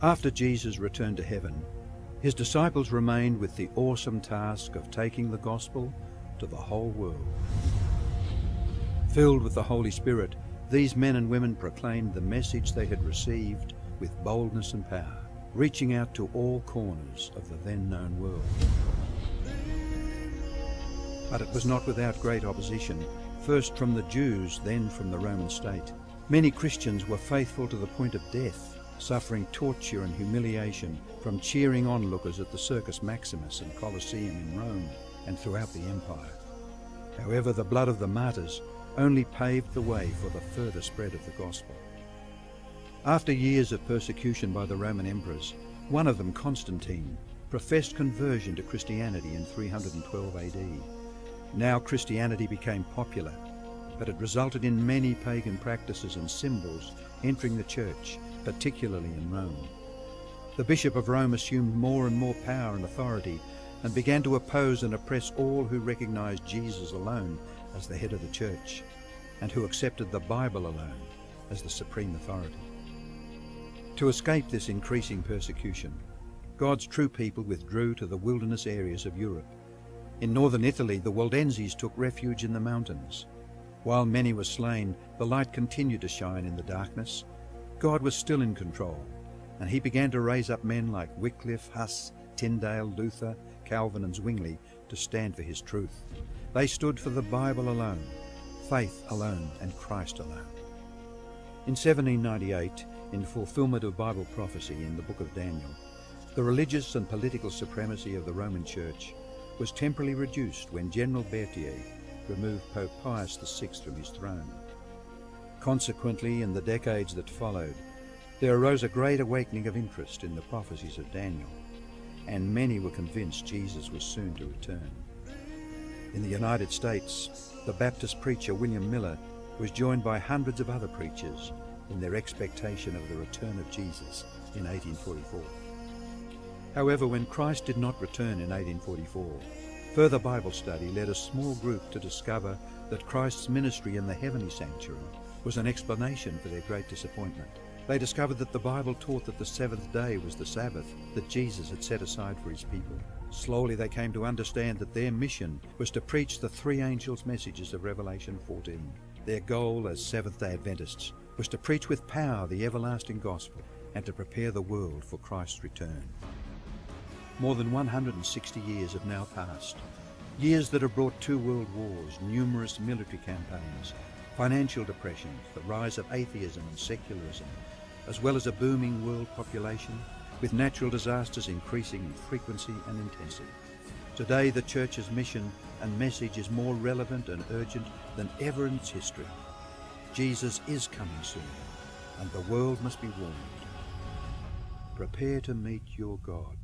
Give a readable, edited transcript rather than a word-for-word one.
After Jesus returned to heaven, his disciples remained with the awesome task of taking the gospel to the whole world. Filled with the Holy Spirit, these men and women proclaimed the message they had received with boldness and power, reaching out to all corners of the then known world. But it was not without great opposition, first from the Jews, then from the Roman state. Many Christians were faithful to the point of death, suffering torture and humiliation from cheering onlookers at the Circus Maximus and Colosseum in Rome and throughout the empire. However, the blood of the martyrs only paved the way for the further spread of the gospel. After years of persecution by the Roman emperors, one of them, Constantine, professed conversion to Christianity in 312 AD. Now Christianity became popular, but it resulted in many pagan practices and symbols entering the church, particularly in Rome. The Bishop of Rome assumed more and more power and authority and began to oppose and oppress all who recognized Jesus alone as the head of the church and who accepted the Bible alone as the supreme authority. To escape this increasing persecution, God's true people withdrew to the wilderness areas of Europe. In northern Italy, the Waldenses took refuge in the mountains. While many were slain, the light continued to shine in the darkness. God was still in control, and he began to raise up men like Wycliffe, Huss, Tyndale, Luther, Calvin and Zwingli to stand for his truth. They stood for the Bible alone, faith alone and Christ alone. In 1798, in fulfillment of Bible prophecy in the book of Daniel, the religious and political supremacy of the Roman Church was temporarily reduced when General Berthier removed Pope Pius VI from his throne. Consequently, in the decades that followed, there arose a great awakening of interest in the prophecies of Daniel, and many were convinced Jesus was soon to return. In the United States, the Baptist preacher William Miller was joined by hundreds of other preachers in their expectation of the return of Jesus in 1844. However, when Christ did not return in 1844, further Bible study led a small group to discover that Christ's ministry in the heavenly sanctuary was an explanation for their great disappointment. They discovered that the Bible taught that the seventh day was the Sabbath that Jesus had set aside for his people. Slowly they came to understand that their mission was to preach the three angels' messages of Revelation 14. Their goal as Seventh-day Adventists was to preach with power the everlasting gospel and to prepare the world for Christ's return. More than 160 years have now passed, years that have brought 2 world wars, numerous military campaigns, financial depression, the rise of atheism and secularism, as well as a booming world population, with natural disasters increasing in frequency and intensity. Today, the Church's mission and message is more relevant and urgent than ever in its history. Jesus is coming soon, and the world must be warned. Prepare to meet your God.